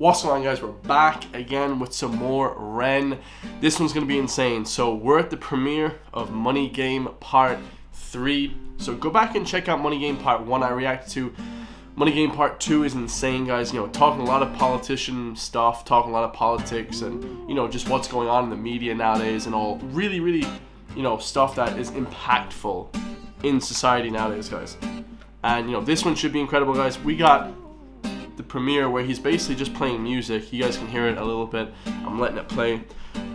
What's going on, guys? We're back again with some more REN. This one's going to be insane. So we're at the premiere of Money Game Part 3. So go back and check out Money Game Part 1 I reacted to. Money Game Part 2 is insane, guys. You know, talking a lot of politician stuff, talking a lot of politics, and, you know, just what's going on in the media nowadays and all. Really, you know, stuff that is impactful in society nowadays, guys. And, you know, this one should be incredible, guys. We got the premiere where he's basically just playing music. You guys can hear it a little bit. I'm letting it play.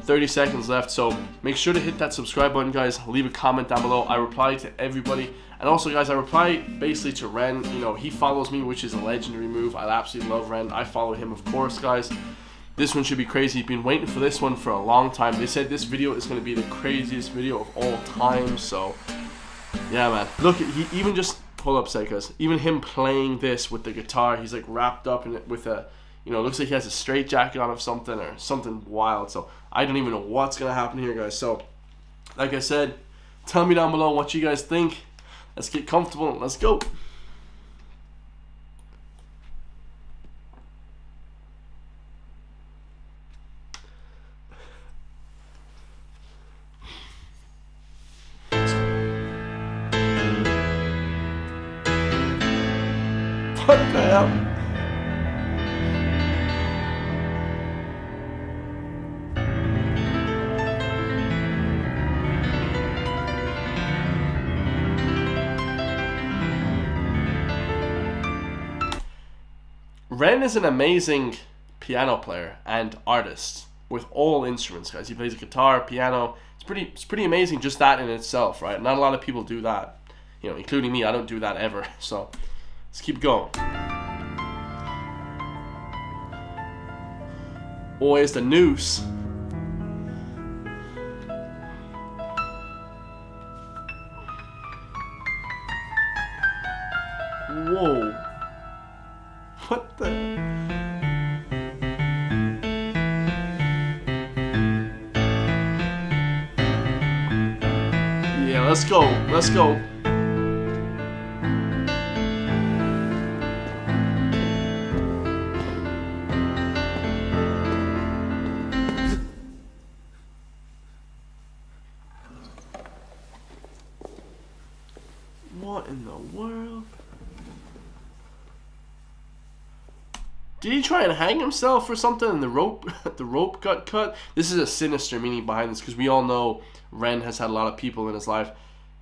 30 seconds left, so make sure to hit that subscribe button, guys. Leave a comment down below. I reply to everybody. And also, guys, I reply basically to REN. You know, he follows me, which is a legendary move. I absolutely love REN. I follow him, of course, guys. This one should be crazy. Been waiting for this one for a long time. They said this video is going to be the craziest video of all time, so yeah, man. Look, he even just... Hold up a sec, guys. Even him playing this with the guitar, he's like wrapped up in it with a, you know, looks like he has a straight jacket on of something or something wild. So I don't even know what's gonna happen here, guys. So, like I said, tell me down below what you guys think. Let's get comfortable and let's go. What the hell? REN is an amazing piano player and artist with all instruments, guys. He plays guitar, piano. It's pretty amazing, just that in itself, right? Not a lot of people do that, you know, including me. I don't do that ever, so let's keep going. Oh, here's the noose. Whoa. What the? Yeah, let's go. Let's go. What in the world? Did he try and hang himself or something and the rope got cut? This is a sinister meaning behind this, because we all know REN has had a lot of people in his life,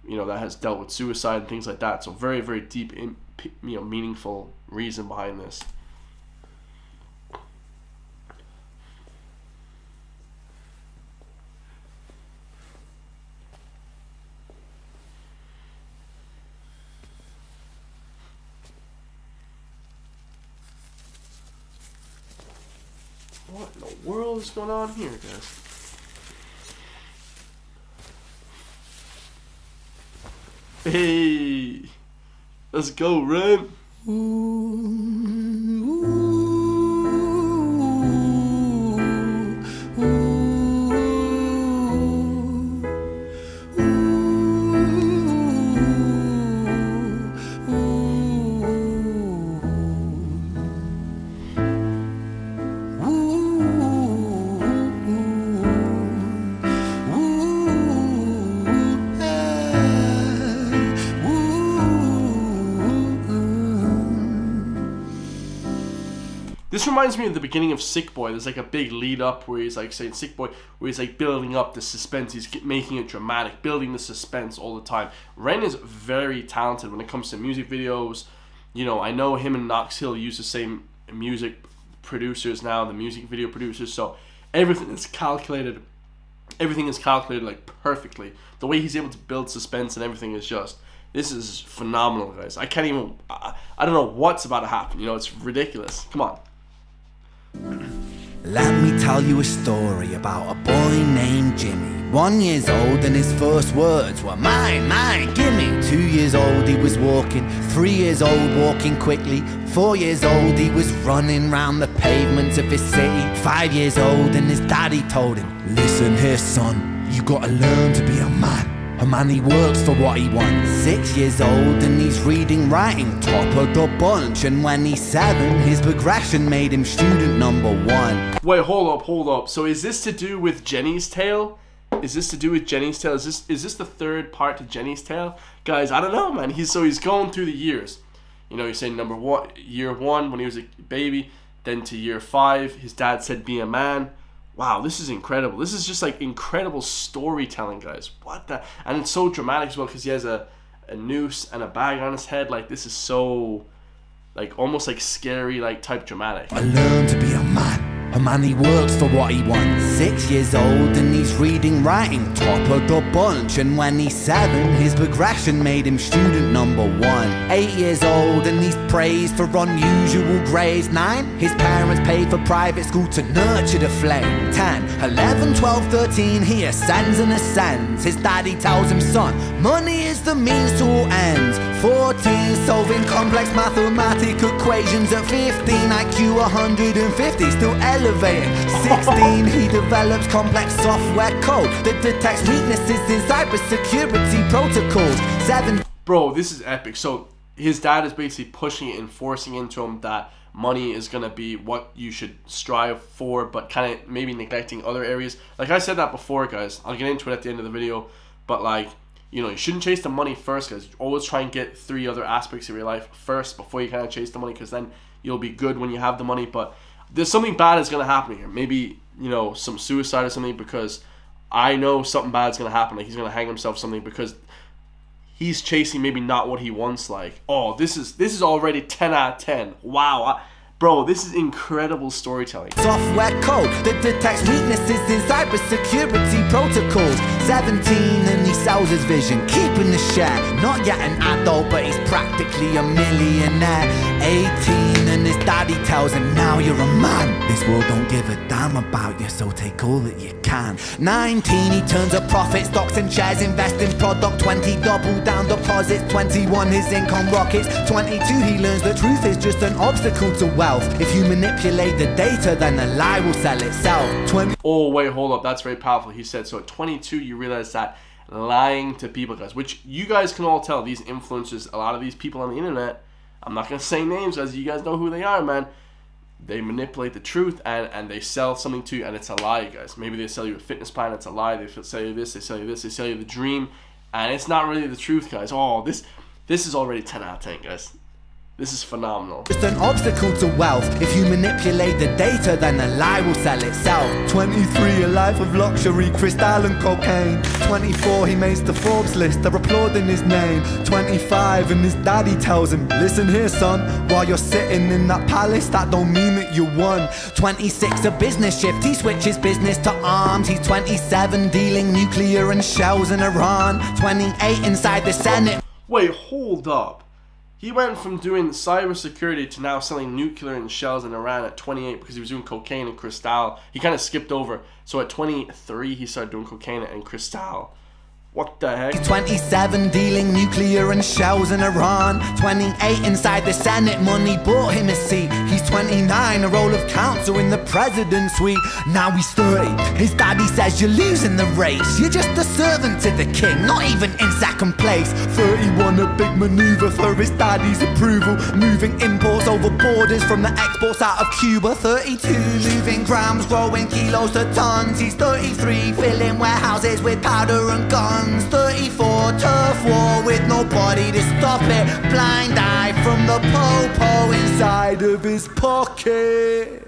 you know, that has dealt with suicide and things like that. So very, very deep, you know, meaningful reason behind this. What in the world is going on here, guys? Hey, let's go, REN. This reminds me of the beginning of Sick Boy. There's like a big lead up where he's like saying Sick Boy, where he's like building up the suspense. He's making it dramatic, building the suspense all the time. REN is very talented when it comes to music videos. You know, I know him and Knox Hill use the same music producers now, the music video producers. So everything is calculated. Everything is calculated like perfectly. The way he's able to build suspense and everything is just, this is phenomenal, guys. I can't even, I don't know what's about to happen. You know, it's ridiculous. Come on. Let me tell you a story about a boy named Jimmy. 1 year old and his first words were mine, mine, gimme. 2 years old he was walking, 3 years old walking quickly. 4 years old he was running round the pavements of his city. 5 years old and his daddy told him, listen here son, you gotta learn to be a man he works for what he wants. 6 years old and he's reading reading, writing, top of the bunch. And when he's 7, his progression made him student number 1. Wait, hold up. So is this to do with Jenny's Tale? Is this to do with Jenny's Tale? Is this the third part to Jenny's Tale? Guys, I don't know, man. He's going through the years. You know, you're saying year 1 when he was a baby, then to year 5, his dad said be a man. Wow, this is incredible. This is just like incredible storytelling, guys. What the? And it's so dramatic as well because he has a noose and a bag on his head. Like, this is so, like, almost like scary, like, type dramatic. I learned to be a man he works for what he wants. 6 years old and he's reading, writing, top of the bunch. And when he's 7, his progression made him student number 1. 8 years old and he's praised for unusual grades. 9, his parents paid for private school to nurture the flame. 10, 11, 12, 13, he ascends and ascends. His daddy tells him, son, money is the means to all ends. 14, solving complex mathematical equations. At 15, IQ 150, still elevating. 16, he develops complex software code that detects weaknesses in cybersecurity protocols. 7, bro, this is epic. So his dad is basically pushing it and forcing into him that money is gonna be what you should strive for, but kind of maybe neglecting other areas. Like I said that before, guys. I'll get into it at the end of the video, but like, you know, you shouldn't chase the money first, guys. Always try and get 3 other aspects of your life first before you kind of chase the money, because then you'll be good when you have the money. But there's something bad is going to happen here. Maybe, you know, some suicide or something, because I know something bad is going to happen. Like, he's going to hang himself or something because he's chasing maybe not what he wants. Like, oh, this is already 10 out of 10. Wow. Bro, this is incredible storytelling. Software code that detects weaknesses in cybersecurity protocols. 17 and he sells his vision, keeping the share. Not yet an adult, but he's practically a millionaire. 18 and his daddy tells him, now you're a man. This world don't give a damn about you, so take all that you can. 19, he turns a profit, stocks and shares, invest in product. 20, double down deposits. 21, his income rockets. 22, he learns the truth is just an obstacle to wealth. If you manipulate the data, then the lie will sell itself. 20. Oh, wait, hold up. That's very powerful. He said, so at 22, you realize that lying to people, guys, which you guys can all tell, these influencers, a lot of these people on the internet, I'm not going to say names, guys. You guys know who they are, man. They manipulate the truth and they sell something to you, and it's a lie, guys. Maybe they sell you a fitness plan, it's a lie. They sell you this, they sell you this, they sell you the dream, and it's not really the truth, guys. Oh, this is already 10 out of 10, guys. This is phenomenal. Just an obstacle to wealth. If you manipulate the data, then the lie will sell itself. 23, a life of luxury, crystal and cocaine. 24, he makes the Forbes list, they're applauding his name. 25, and his daddy tells him, listen here, son, while you're sitting in that palace, that don't mean that you won. 26, a business shift, he switches business to arms. He's 27, dealing nuclear and shells in Iran. 28, inside the Senate. Wait, hold up. He went from doing cybersecurity to now selling nuclear and shells in Iran at 28 because he was doing cocaine and crystal. He kind of skipped over. So at 23, he started doing cocaine and crystal. What the heck? He's 27, dealing nuclear and shells in Iran. 28, inside the Senate, money bought him a seat. He's 29, a role of counsel in the president's suite. Now he's 30, his daddy says you're losing the race. You're just a servant to the king, not even in second place. 31, a big maneuver for his daddy's approval. Moving imports over borders from the exports out of Cuba. 32, moving grams, growing kilos to tons. He's 33, filling warehouses with powder and guns. 34, turf war with nobody to stop it. Blind eye from the po-po inside of his pocket.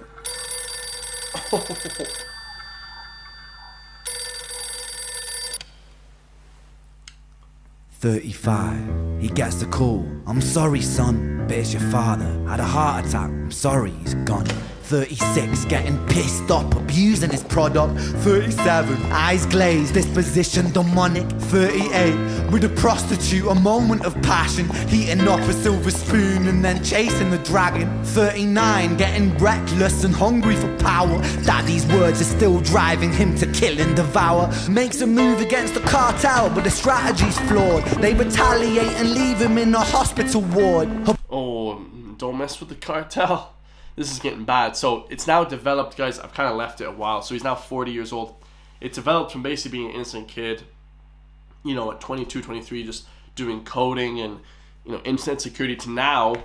35, he gets the call. I'm sorry, son, but it's your father. Had a heart attack, I'm sorry, he's gone. 36, getting pissed up, abusing his product. 37, eyes glazed, disposition demonic. 38, with a prostitute, a moment of passion, heating up a silver spoon and then chasing the dragon. 39, getting reckless and hungry for power. Daddy's words are still driving him to kill and devour. Makes a move against the cartel, but the strategy's flawed. They retaliate and leave him in a hospital ward. Oh, don't mess with the cartel. This is getting bad. So it's now developed, guys. I've kind of left it a while. So he's now 40 years old. It developed from basically being an innocent kid, you know, at 22, 23, just doing coding and internet security to now,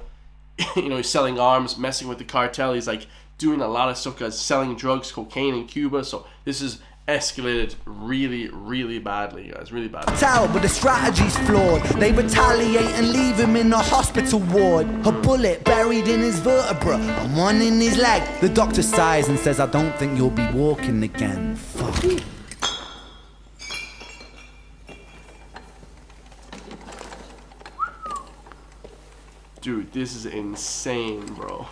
he's selling arms, messing with the cartel. He's like doing a lot of stuff, guys, selling drugs, cocaine in Cuba. So this is escalated really, really badly, guys, really badly. But the strategy's flawed. They retaliate and leave him in a hospital ward. A bullet buried in his vertebra and one in his leg. The doctor sighs and says, I don't think you'll be walking again. Fuck. Dude, this is insane, bro.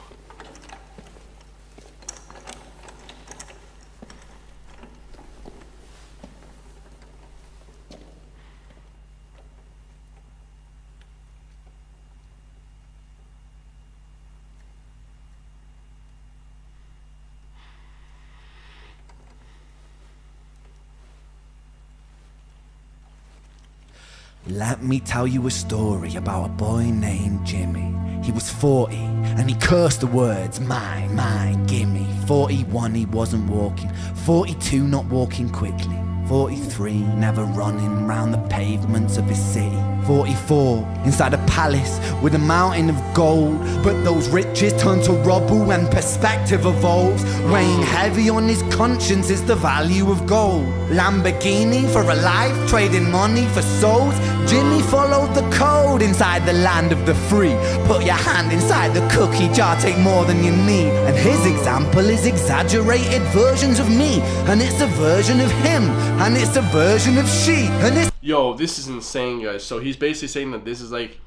Let me tell you a story about a boy named Jimmy. He was 40 and he cursed the words, mine, gimme. 41 he wasn't walking, 42 not walking quickly, 43 never running round the pavements of his city, 44 inside a palace with a mountain of gold. But those riches turn to rubble when perspective evolves. Weighing heavy on his conscience is the value of gold. Lamborghini for a life, trading money for souls. Jimmy followed the code inside the land of the free. Put your hand inside the cookie jar, take more than you need. And his example is exaggerated versions of me. And it's a version of him, and it's a version of she, and it's... Yo, this is insane, guys. So he's basically saying that this is like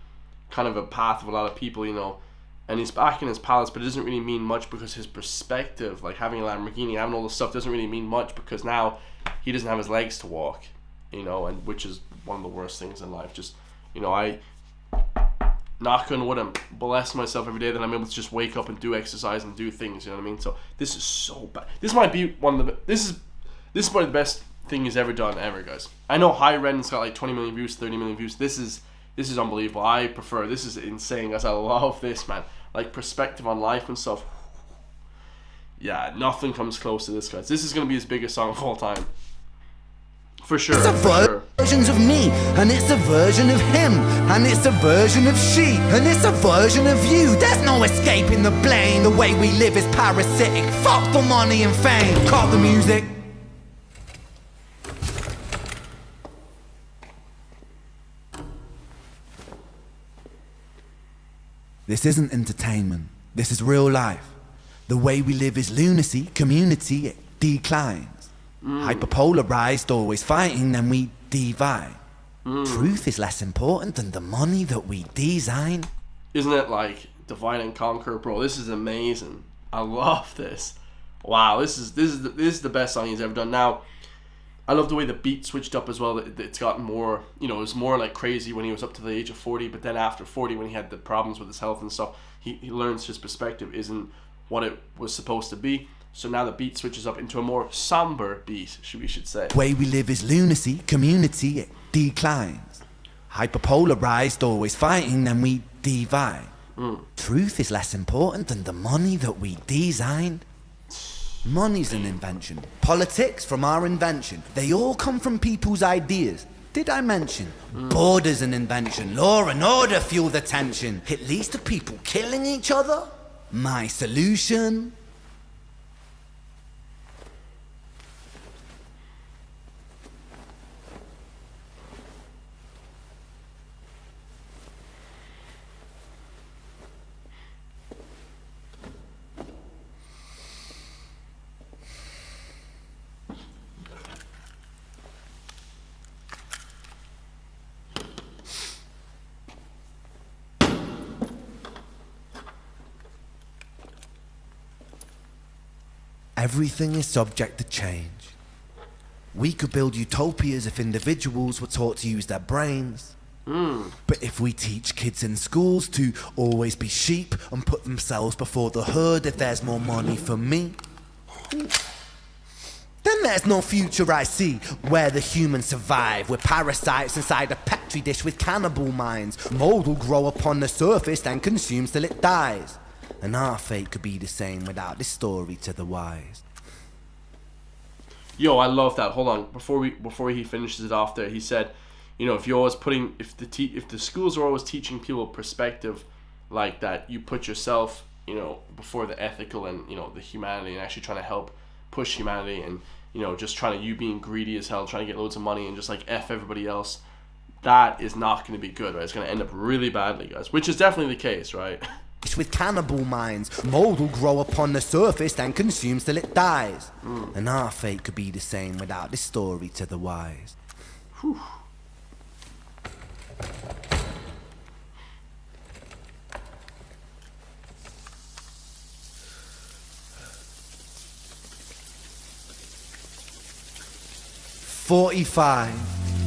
kind of a path of a lot of people, and he's back in his palace, but it doesn't really mean much because his perspective, like having a Lamborghini, having all this stuff, doesn't really mean much because now he doesn't have his legs to walk, and which is one of the worst things in life. Just, I knock on wood and bless myself every day that I'm able to just wake up and do exercise and do things, you know what I mean? So this is so bad. This might be one of the, this is one of the best thing he's ever done ever, guys. I know REN's got like 20 million views, 30 million views. This is unbelievable. I prefer, this is insane, guys. I love this, man. Like perspective on life and stuff. Yeah, nothing comes close to this, guys. This is gonna be his biggest song of all time. For sure. It's a version of me, and it's a version of him, and it's a version of she, and it's a version of you. There's no escaping the blame. The way we live is parasitic. Fuck the money and fame. Cut the music. This isn't entertainment. This is real life. The way we live is lunacy. Community, it declines. Hyperpolarized, always fighting, then we divide. Truth is less important than the money that we design. Isn't it like divide and conquer, bro? This is amazing. I love this. Wow, this is the best song he's ever done. Now, I love the way the beat switched up as well. It's gotten more, it was more like crazy when he was up to the age of 40, but then after 40, when he had the problems with his health and stuff, he learns his perspective isn't what it was supposed to be. So now the beat switches up into a more somber beat, we should say. Way we live is lunacy, community, it declines. Hyperpolarized, always fighting, then we divide. Truth is less important than the money that we design. Money's an invention. Politics from our invention. They all come from people's ideas. Did I mention? Border's an invention. Law and order fuel the tension. It leads to people killing each other. My solution? Everything is subject to change. We could build utopias if individuals were taught to use their brains. But if we teach kids in schools to always be sheep and put themselves before the herd if there's more money for me, then there's no future I see where the humans survive. We're parasites inside a petri dish with cannibal minds. Mold will grow upon the surface then consumes till it dies. And our fate could be the same without this story to the wise. Yo, I love that. Hold on, before he finishes it off there, he said, you know, if you're always putting, if the schools are always teaching people perspective like that, you put yourself, you know, before the ethical and, you know, the humanity, and actually trying to help push humanity, and, you know, just trying to, you being greedy as hell, trying to get loads of money and just like F everybody else, that is not going to be good, right? It's going to end up really badly, guys, which is definitely the case, right? With cannibal minds, mold will grow upon the surface and consumes till it dies. And our fate could be the same without this story to the wise. Whew. "45.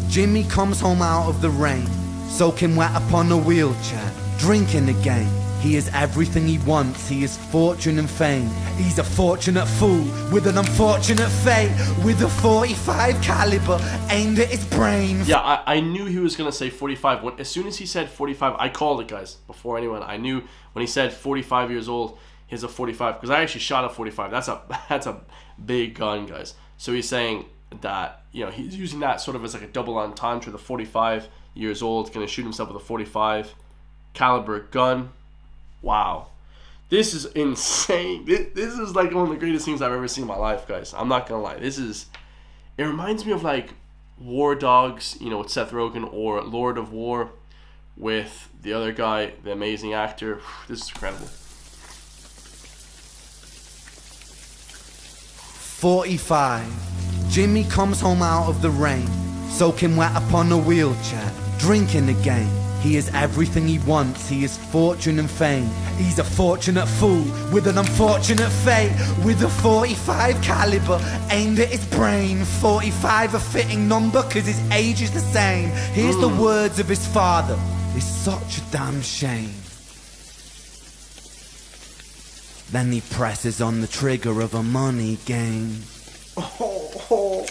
Jimmy comes home out of the rain, soaking wet upon a wheelchair, drinking again. He is everything he wants, he is fortune and fame. He's a fortunate fool with an unfortunate fate, with a 45 caliber aimed at his brain." Yeah, I knew he was going to say 45. As soon as he said 45, I called it, guys, before anyone. I knew when he said 45 years old, he's a 45, because I actually shot a 45. That's a big gun, guys. So he's saying that, you know, he's using that sort of as like a double entendre. The 45 years old, going to shoot himself with a 45 caliber gun. Wow, this is insane. This is like one of the greatest things I've ever seen in my life, guys. I'm not gonna lie. It reminds me of like War Dogs, you know, with Seth Rogen, or Lord of War with the other guy, the amazing actor. This is incredible. 45. Jimmy comes home out of the rain, soaking wet upon a wheelchair, drinking again. He is everything he wants, he is fortune and fame. He's a fortunate fool with an unfortunate fate, with a 45 caliber aimed at his brain. 45 a fitting number cause his age is the same. Here's the words of his father: "It's such a damn shame." Then he presses on the trigger of a money game. Oh.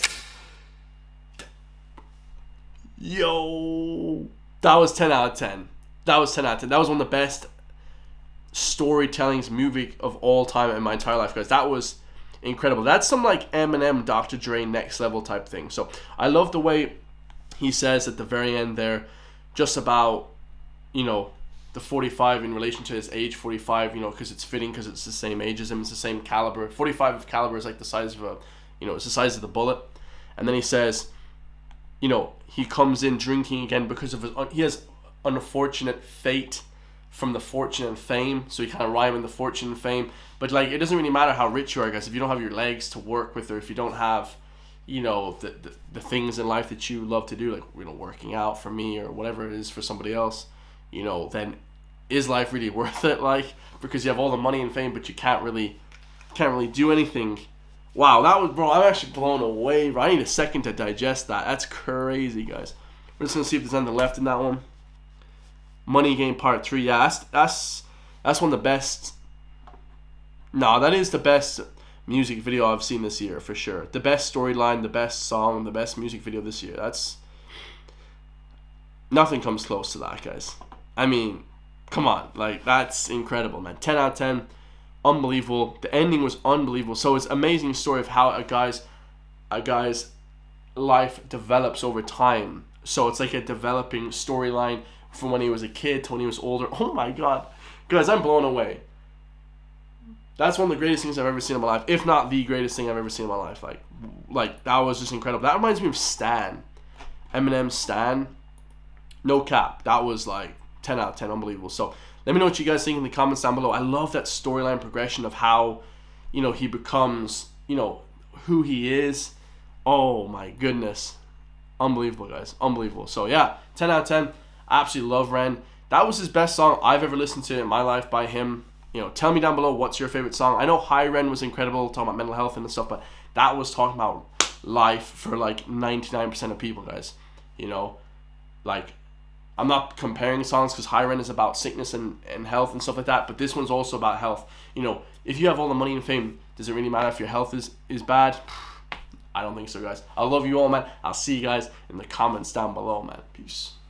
Yo. That was 10 out of 10. That was 10 out of 10. That was one of the best storytelling movie of all time in my entire life, guys. That was incredible. That's some like Eminem, Dr. Dre next level type thing. So I love the way he says at the very end there, just about, you know, the 45 in relation to his age, 45, you know, because it's fitting, because it's the same age as him, it's the same caliber. 45 of caliber is like the size of a, you know, it's the size of the bullet. And then he says, you know, he comes in drinking again because of he has unfortunate fate from the fortune and fame. So he kind of rhyme in the fortune and fame. But like, it doesn't really matter how rich you are, guys, if you don't have your legs to work with, or if you don't have, you know, the things in life that you love to do, like, you know, working out for me or whatever it is for somebody else, you know, then is life really worth it? Like, because you have all the money and fame, but you can't really do anything. Wow, that was, bro, I'm actually blown away, bro. I need a second to digest that. That's crazy, guys. We're just gonna see if there's anything left in that one. Money Game Part 3. Yeah, that's one of the best. No, that is the best music video I've seen this year, for sure. The best storyline, the best song, the best music video this year. That's, nothing comes close to that, guys. I mean, come on, like, that's incredible, man. 10 out of 10. Unbelievable. The ending was unbelievable. So it's an amazing story of how a guy's life develops over time. So it's like a developing storyline from when he was a kid to when he was older. Oh my god, guys, I'm blown away. That's one of the greatest things I've ever seen in my life, if not the greatest thing I've ever seen in my life. Like that was just incredible. That reminds me of Stan, Eminem Stan. No cap, that was like 10 out of 10, unbelievable. So let me know what you guys think in the comments down below. I love that storyline progression of how, you know, he becomes, you know, who he is. Oh my goodness. Unbelievable, guys. Unbelievable. So yeah, 10 out of 10. I absolutely love REN. That was his best song I've ever listened to in my life by him. You know, tell me down below what's your favorite song. I know High REN was incredible, talking about mental health and stuff, but that was talking about life for like 99% of people, guys. You know, like, I'm not comparing songs because High REN is about sickness and health and stuff like that, but this one's also about health. You know, if you have all the money and fame, does it really matter if your health is bad? I don't think so, guys. I love you all, man. I'll see you guys in the comments down below, man. Peace.